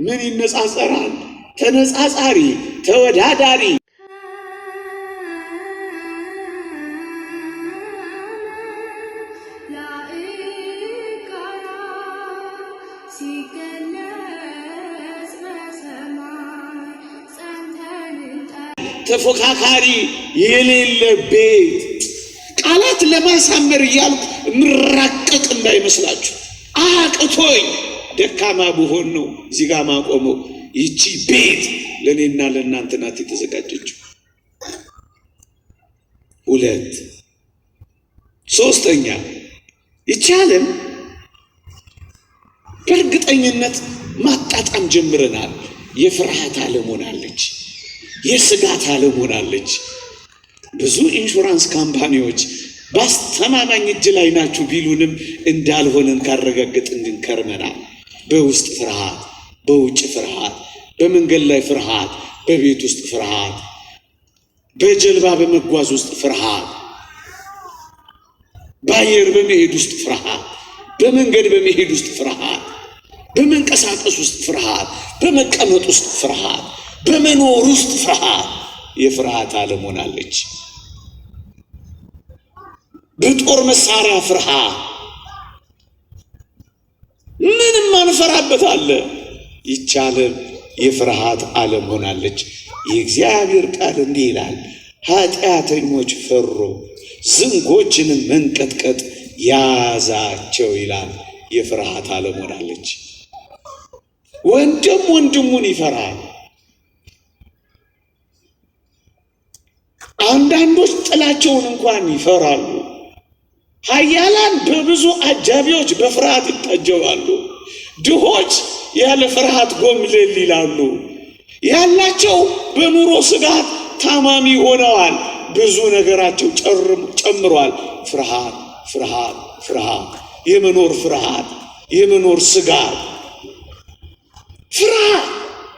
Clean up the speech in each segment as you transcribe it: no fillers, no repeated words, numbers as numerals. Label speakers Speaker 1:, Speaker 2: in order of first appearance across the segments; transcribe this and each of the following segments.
Speaker 1: ምን ይነጻጸራል? ተነጻጻሪ፣ ተወዳዳሪ። ተፎካካሪ የሌለበት ቃላት ለማሳመር እያልኩ ምራቀቅ እንዳይመስላችሁ። አቅቶኝ ደካማ ብሆን ነው እዚህ ጋር ማቆመው። ይቺ ቤት ለእኔና ለእናንተ ናት የተዘጋጀችው። ሁለት ሶስተኛ ይቺ ዓለም በእርግጠኝነት ማጣጣም ጀምረናል። የፍርሃት ዓለም ሆናለች። የስጋት ዓለም ሆናለች። ብዙ ኢንሹራንስ ካምፓኒዎች በአስተማማኝ እጅ ላይ ናችሁ ቢሉንም እንዳልሆነን ካረጋገጥን ግን ከርመናል። በውስጥ ፍርሃት፣ በውጭ ፍርሃት፣ በመንገድ ላይ ፍርሃት፣ በቤት ውስጥ ፍርሃት፣ በጀልባ በመጓዝ ውስጥ ፍርሃት፣ በአየር በመሄድ ውስጥ ፍርሃት፣ በመንገድ በመሄድ ውስጥ ፍርሃት፣ በመንቀሳቀስ ውስጥ ፍርሃት፣ በመቀመጥ ውስጥ ፍርሃት፣ በመኖር ውስጥ ፍርሃት። የፍርሃት ዓለም ሆናለች። በጦር መሳሪያ ፍርሃት ምንም አንፈራበት አለ። ይቺ ዓለም የፍርሃት ዓለም ሆናለች። የእግዚአብሔር ቃል እንዲህ ይላል፣ ኃጢአተኞች ፈሩ፣ ዝንጎችንም መንቀጥቀጥ ያዛቸው ይላል። የፍርሃት ዓለም ሆናለች። ወንድም ወንድሙን ይፈራል። አንዳንዶች ጥላቸውን እንኳን ይፈራሉ። ኃያላን በብዙ አጃቢዎች በፍርሃት ይታጀባሉ። ድሆች ያለ ፍርሃት ጎምለል ይላሉ። ያላቸው በኑሮ ስጋት ታማሚ ሆነዋል። ብዙ ነገራቸው ጨምሯል። ፍርሃት ፍርሃት ፍርሃት፣ የመኖር ፍርሃት፣ የመኖር ስጋት፣ ፍርሃት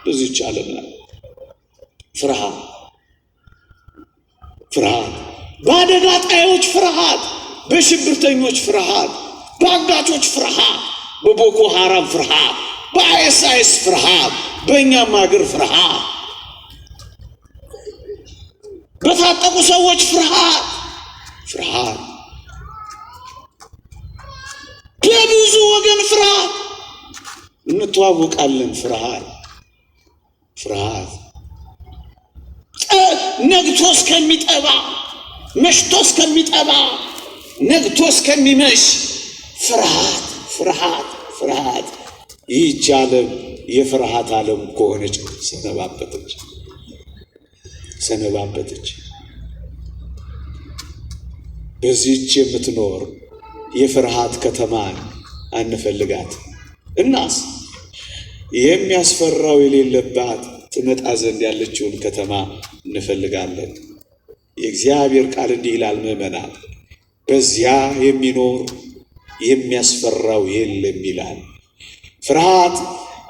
Speaker 1: በዚህች ዓለም ላይ ፍርሃት ፍርሃት፣ በአደጋ ጣዮች ፍርሃት፣ በሽብርተኞች ፍርሃት፣ በአጋቾች ፍርሃት፣ በቦኮ ሐራም ፍርሃት፣ በአይኤስአይኤስ ፍርሃት፣ በእኛም ሀገር ፍርሃት፣ በታጠቁ ሰዎች ፍርሃት ፍርሃት፣ በብዙ ወገን ፍርሃት እንተዋወቃለን። ፍርሃት ፍርሃት ነግቶ እስከሚጠባ መሽቶ እስከሚጠባ ነግቶ እስከሚመሽ ፍርሃት ፍርሃት ፍርሃት። ይህች ዓለም የፍርሃት ዓለም ከሆነች ሰነባበተች ሰነባበተች። በዚህች የምትኖር የፍርሃት ከተማን አንፈልጋት። እናስ የሚያስፈራው የሌለባት ትመጣ ዘንድ ያለችውን ከተማ እንፈልጋለን። የእግዚአብሔር ቃል እንዲህ ይላል፣ ምዕመናን በዚያ የሚኖር የሚያስፈራው የለም ይላል። ፍርሃት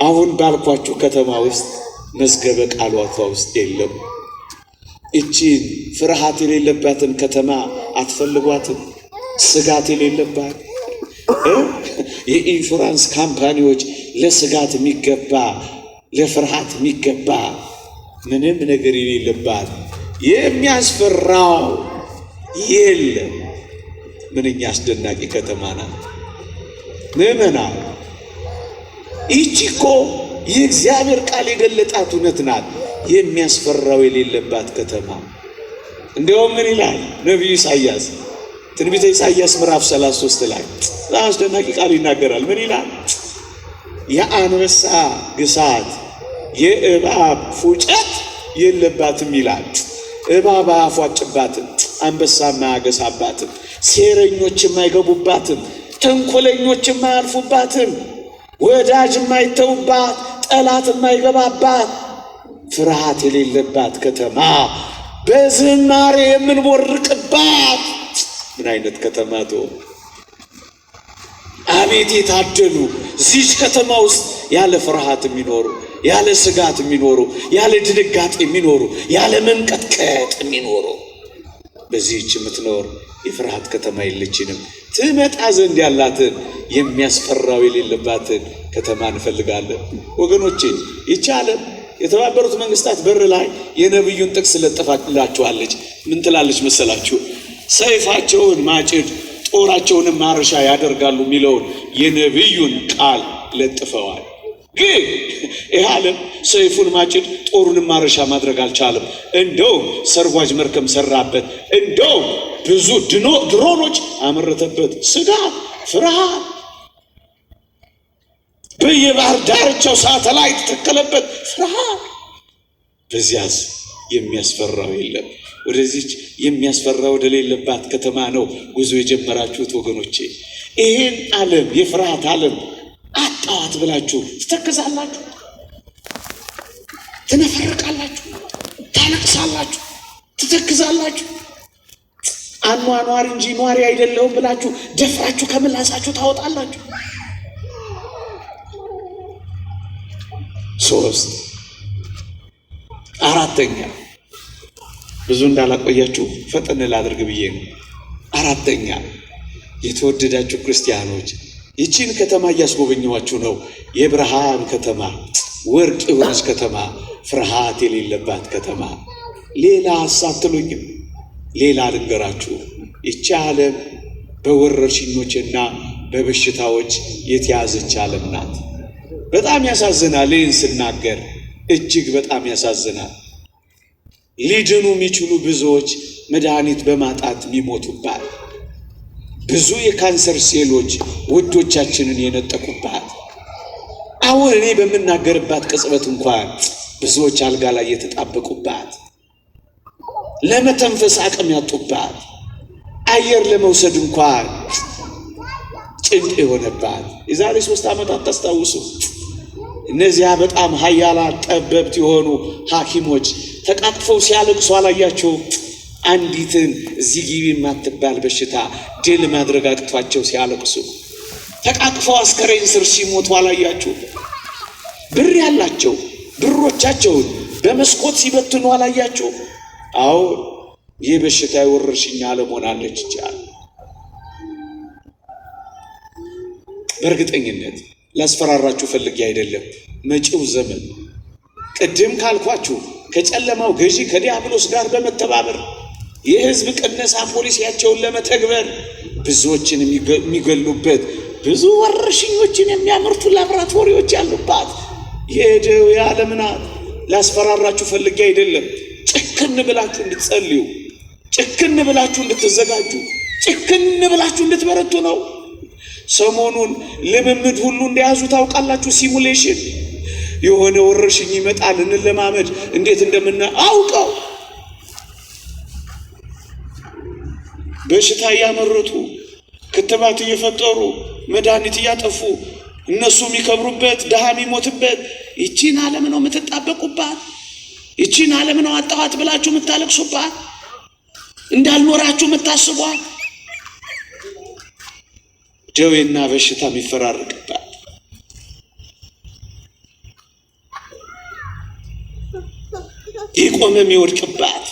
Speaker 1: አሁን ባልኳችሁ ከተማ ውስጥ መዝገበ ቃሏቷ ውስጥ የለም። እቺን ፍርሃት የሌለባትን ከተማ አትፈልጓትም? ስጋት የሌለባት የኢንሹራንስ ካምፓኒዎች ለስጋት የሚገባ ለፍርሃት የሚገባ ምንም ነገር የሌለባት የሚያስፈራው የለም። ምንኛ አስደናቂ ከተማ ናት ምዕመናን! ይህች እኮ የእግዚአብሔር ቃል የገለጣት እውነት ናት። የሚያስፈራው የሌለባት ከተማ። እንዲያውም ምን ይላል ነቢዩ ኢሳይያስ? ትንቢተ ኢሳይያስ ምዕራፍ 33 ላይ አስደናቂ ቃል ይናገራል። ምን ይላል? የአንበሳ ግሳት የእባብ ፉጨት የለባትም ይላል። እባብ አያፏጭባትም፣ አንበሳ አያገሳባትም፣ ሴረኞች የማይገቡባትም፣ ተንኮለኞች የማያልፉባትም፣ ወዳጅ የማይተውባት፣ ጠላት የማይገባባት፣ ፍርሃት የሌለባት ከተማ፣ በዝማሬ የምንቦርቅባት ምን አይነት ከተማ ትሆን! አቤት የታደሉ! እዚች ከተማ ውስጥ ያለ ፍርሃት የሚኖሩ፣ ያለ ስጋት የሚኖሩ፣ ያለ ድንጋጤ የሚኖሩ፣ ያለ መንቀጥቀጥ የሚኖሩ። በዚህች የምትኖር የፍርሃት ከተማ የለችንም። ትመጣ ዘንድ ያላትን የሚያስፈራው የሌለባትን ከተማ እንፈልጋለን። ወገኖቼ ይህች ዓለም የተባበሩት መንግስታት በር ላይ የነብዩን ጥቅስ ለጥፋላችኋለች። ምን ትላለች መሰላችሁ? ሰይፋቸውን ማጭድ ጦራቸውንም ማረሻ ያደርጋሉ የሚለውን የነብዩን ቃል ለጥፈዋል። ግን ይህ ዓለም ሰይፉን ማጭድ ጦሩንም ማረሻ ማድረግ አልቻለም። እንደውም ሰርጓጅ መርከብ ሰራበት። እንደውም ብዙ ድሮኖች አመረተበት። ስጋት፣ ፍርሃት፣ በየባህር ዳርቻው ሳተላይት ተከለበት። ፍርሃት። በዚያስ የሚያስፈራው የለም። ወደዚች የሚያስፈራ ወደሌለባት ከተማ ነው ጉዞ የጀመራችሁት ወገኖቼ። ይሄን ዓለም የፍርሃት ዓለም አጣዋት ብላችሁ ትተክዛላችሁ፣ ትነፈርቃላችሁ፣ ታለቅሳላችሁ፣ ትተክዛላችሁ። አኗኗሪ እንጂ ኗሪ አይደለሁም ብላችሁ ደፍራችሁ ከምላሳችሁ ታወጣላችሁ። 3 4ኛ ብዙ እንዳላቆያችሁ ፈጠን ላድርግ ብዬ ነው። 4ኛ የተወደዳችሁ ክርስቲያኖች ይቺን ከተማ እያስጎበኘኋችሁ ነው። የብርሃን ከተማ፣ ወርቅ የሆነች ከተማ፣ ፍርሃት የሌለባት ከተማ። ሌላ ሀሳብ ትሉኝም ሌላ ልንገራችሁ። ይቺ ዓለም በወረርሽኞችና በበሽታዎች የተያዘች ዓለም ናት። በጣም ያሳዝናል። ይህን ስናገር እጅግ በጣም ያሳዝናል። ሊድኑ የሚችሉ ብዙዎች መድኃኒት በማጣት የሚሞቱባት፣ ብዙ የካንሰር ሴሎች ውዶቻችንን የነጠቁባት፣ አሁን እኔ በምናገርባት ቅጽበት እንኳን ብዙዎች አልጋ ላይ የተጣበቁባት፣ ለመተንፈስ አቅም ያጡባት፣ አየር ለመውሰድ እንኳን ጭንቅ የሆነባት የዛሬ 3 ዓመታት ታስታውሱ። እነዚያ በጣም ኃያላን ጠበብት የሆኑ ሐኪሞች ተቃቅፈው ሲያለቅሱ አላያቸው? አንዲትን እዚህ ግቢ የማትባል በሽታ ድል ማድረግ አቅቷቸው ሲያለቅሱ ተቃቅፈው አስከሬን ስር ሲሞቱ አላያችሁ? ብር ያላቸው ብሮቻቸውን በመስኮት ሲበትኑ አላያችሁ? አዎ ይህ በሽታ የወረርሽኝ ዓለም ሆናለች ይቻላል። በእርግጠኝነት ላስፈራራችሁ ፈልጌ አይደለም። መጪው ዘመን ቅድም ካልኳችሁ ከጨለማው ገዢ ከዲያብሎስ ጋር በመተባበር የሕዝብ ቅነሳ ፖሊሲያቸውን ለመተግበር ብዙዎችን የሚገሉበት፣ ብዙ ወረርሽኞችን የሚያመርቱ ላቦራቶሪዎች ያሉባት የደዌ ዓለም ናት። ላስፈራራችሁ ፈልጌ አይደለም። ጭክን ብላችሁ እንድትጸልዩ፣ ጭክን ብላችሁ እንድትዘጋጁ፣ ጭክን ብላችሁ እንድትበረቱ ነው። ሰሞኑን ልምምድ ሁሉ እንደያዙ ታውቃላችሁ። ሲሙሌሽን የሆነ ወረርሽኝ ይመጣል እንለማመድ እንዴት አውቀው በሽታ እያመረቱ ክትባት እየፈጠሩ መድኃኒት እያጠፉ እነሱ የሚከብሩበት ድሃ የሚሞትበት ይቺን ዓለም ነው የምትጣበቁባት። ይቺን ዓለም ነው አጣኋት ብላችሁ የምታለቅሱባት፣ እንዳልኖራችሁ የምታስቧት፣ ደዌና በሽታ የሚፈራርቅባት። የቆመ የሚወድቅባት፣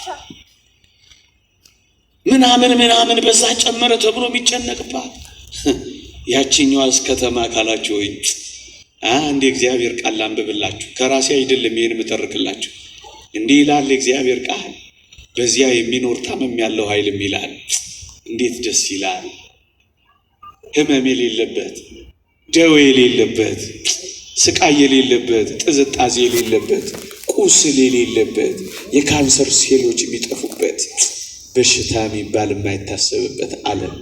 Speaker 1: ምናምን በዛ ጨመረ ተብሎ የሚጨነቅባት ያቺኛዋስ ከተማ ካላችሁኝ አንድ የእግዚአብሔር ቃል አንብብላችሁ። ከራሴ አይደለም ይሄን የምተርክላችሁ። እንዲህ ይላል የእግዚአብሔር ቃል፣ በዚያ የሚኖር ታመም ያለው ኃይልም ይላል። እንዴት ደስ ይላል! ህመም የሌለበት፣ ደዌ የሌለበት፣ ስቃይ የሌለበት፣ ጥዝጣዜ የሌለበት፣ ቁስል የሌለበት፣ የካንሰር ሴሎች የሚጠፉበት፣ በሽታ የሚባል የማይታሰብበት ዓለም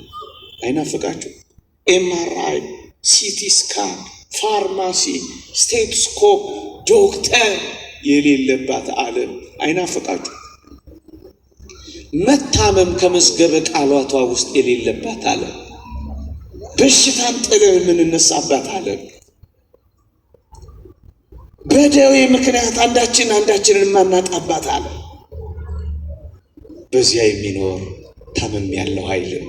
Speaker 1: አይናፍቃችሁ? ኤምአርአይ፣ ሲቲ ስካን፣ ፋርማሲ፣ ስቴቶስኮፕ፣ ዶክተር የሌለባት ዓለም አይናፍቃችሁ? መታመም ከመዝገበ ቃላቷ ውስጥ የሌለባት ዓለም፣ በሽታን ጥለን የምንነሳባት ዓለም፣ በደዌ ምክንያት አንዳችንን የማናጣባት ዓለም፣ በዚያ የሚኖር ታመም ያለው ኃይልም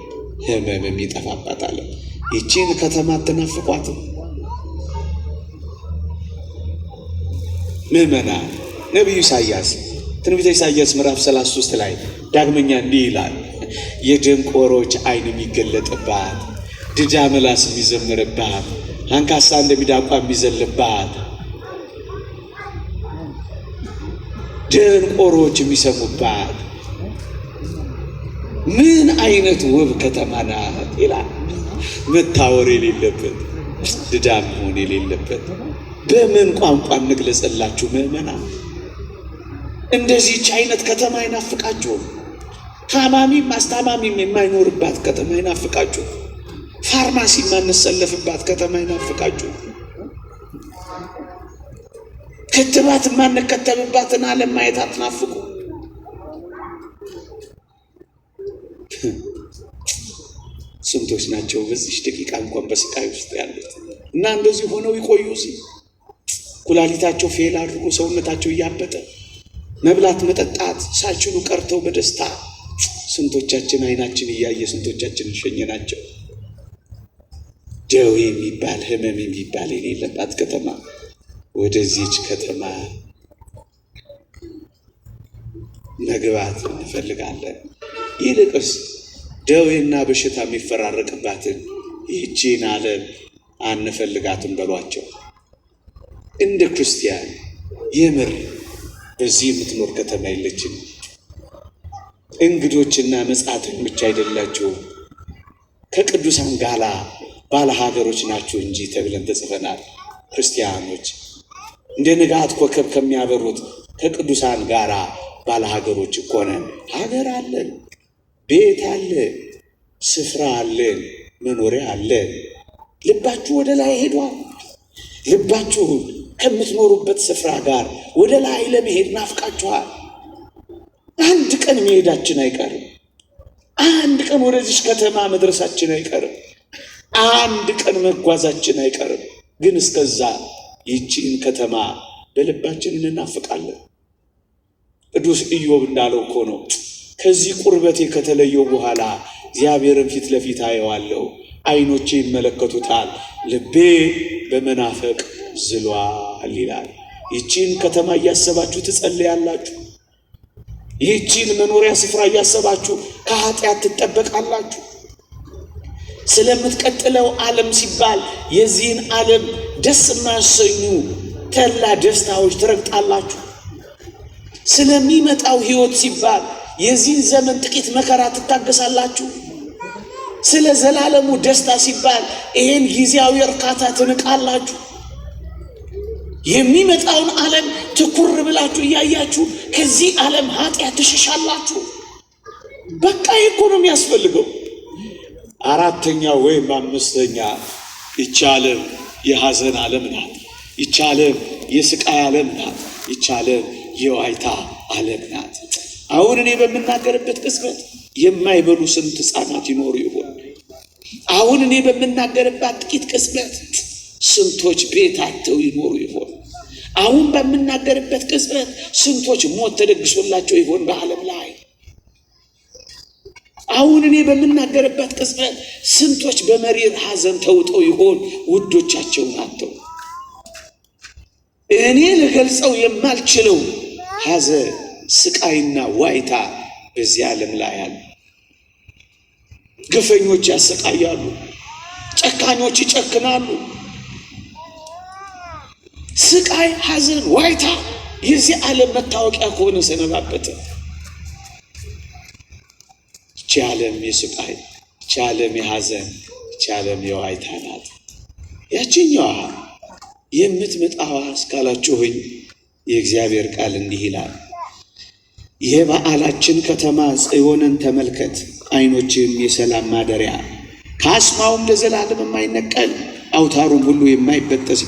Speaker 1: ህመም የሚጠፋባት ዓለም። ይቺን ከተማ አትናፍቋትም? ምዕመናን፣ ነቢዩ ኢሳይያስ ትንቢተ ኢሳይያስ ምዕራፍ 33 ላይ ዳግመኛ እንዲህ ይላል፣ የደንቆሮች ዓይን የሚገለጥባት፣ ድጃ ምላስ የሚዘምርባት፣ አንካሳ እንደሚዳቋ የሚዘልባት፣ ደንቆሮች የሚሰሙባት ምን አይነት ውብ ከተማ ናት ይላል። መታወር የሌለበት ድዳ መሆን የሌለበት በምን ቋንቋ እንግለጽላችሁ ምዕመናን? እንደዚህች አይነት ከተማ ይናፍቃችሁ? ታማሚም አስታማሚም የማይኖርባት ከተማ ይናፍቃችሁ? ፋርማሲ የማንሰለፍባት ከተማ ይናፍቃችሁ? ክትባት የማንከተብባትን ዓለም ማየት አትናፍቁ? ስንቶች ናቸው በዚህ ደቂቃ እንኳን በስቃይ ውስጥ ያሉት እና እንደዚህ ሆነው ይቆዩ። እዚህ ኩላሊታቸው ፌል አድርጎ ሰውነታቸው እያበጠ መብላት መጠጣት ሳይችሉ ቀርተው በደስታ ስንቶቻችን አይናችን እያየ ስንቶቻችን ሸኘናቸው። ደዌ የሚባል ህመም የሚባል የሌለባት ከተማ ወደዚህች ከተማ መግባት እንፈልጋለን። ይልቅስ ደዌና በሽታ የሚፈራረቅባትን ይህችን ዓለም አንፈልጋትም በሏቸው። እንደ ክርስቲያን የምር በዚህ የምትኖር ከተማ የለችም። እንግዶችና መጻተኞች አይደላችሁም፣ ከቅዱሳን ጋር ባለ ሀገሮች ናችሁ እንጂ ተብለን ተጽፈናል። ክርስቲያኖች እንደ ንጋት ኮከብ ከሚያበሩት ከቅዱሳን ጋር ባለ ሀገሮች እኮ ነን። ሀገር አለን፣ ቤት አለን፣ ስፍራ አለን፣ መኖሪያ አለን። ልባችሁ ወደ ላይ ሄዷል። ልባችሁ ከምትኖሩበት ስፍራ ጋር ወደ ላይ ለመሄድ ናፍቃችኋል። አንድ ቀን መሄዳችን አይቀርም። አንድ ቀን ወደዚች ከተማ መድረሳችን አይቀርም። አንድ ቀን መጓዛችን አይቀርም። ግን እስከዛ ይህችን ከተማ በልባችን እንናፍቃለን። ቅዱስ ኢዮብ እንዳለው እኮ ነው፣ ከዚህ ቁርበቴ ከተለየው በኋላ እግዚአብሔርን ፊት ለፊት አየዋለሁ፣ ዓይኖቼ ይመለከቱታል፣ ልቤ በመናፈቅ ዝሏል ይላል። ይህችን ከተማ እያሰባችሁ ትጸልያላችሁ። ይህችን መኖሪያ ስፍራ እያሰባችሁ ከኃጢአት ትጠበቃላችሁ። ስለምትቀጥለው ዓለም ሲባል የዚህን ዓለም ደስ የማያሰኙ ተላ ደስታዎች ትረግጣላችሁ። ስለሚመጣው ሕይወት ሲባል የዚህን ዘመን ጥቂት መከራ ትታገሳላችሁ። ስለ ዘላለሙ ደስታ ሲባል ይሄን ጊዜያዊ እርካታ ትንቃላችሁ። የሚመጣውን ዓለም ትኩር ብላችሁ እያያችሁ ከዚህ ዓለም ኃጢአት ትሸሻላችሁ። በቃ ይሄ ነው የሚያስፈልገው። አራተኛ ወይም አምስተኛ ይህች ዓለም የሐዘን ዓለም ናት። ይህች ዓለም የስቃይ ዓለም ናት። ይህች ዓለም የዋይታ ዓለም ናት። አሁን እኔ በምናገርበት ቅጽበት የማይበሉ ስንት ሕፃናት ይኖሩ ይሆን? አሁን እኔ በምናገርባት ጥቂት ቅጽበት ስንቶች ቤት አጥተው ይኖሩ ይሆን? አሁን በምናገርበት ቅጽበት ስንቶች ሞት ተደግሶላቸው ይሆን በዓለም ላይ? አሁን እኔ በምናገርበት ቅጽበት ስንቶች በመሪር ሐዘን ተውጠው ይሆን ውዶቻቸውን አጥተው? እኔ ልገልጸው የማልችለው ሐዘን፣ ስቃይና ዋይታ በዚህ ዓለም ላይ አለ። ግፈኞች ያሰቃያሉ፣ ጨካኞች ይጨክናሉ። ስቃይ፣ ሐዘን፣ ዋይታ የዚህ ዓለም መታወቂያ ከሆነ ሰነባበተ። ይህች ዓለም የስቃይ፣ ይህች ዓለም የሐዘን፣ ይህች ዓለም የዋይታ ናት። ያችኛዋ የምትመጣዋ እስካላችሁኝ የእግዚአብሔር ቃል እንዲህ ይላል፣ የበዓላችን ከተማ ጽዮንን ተመልከት፣ ዓይኖችም የሰላም ማደሪያ፣ ካስማውም ለዘላለም የማይነቀል አውታሩም ሁሉ የማይበጠስ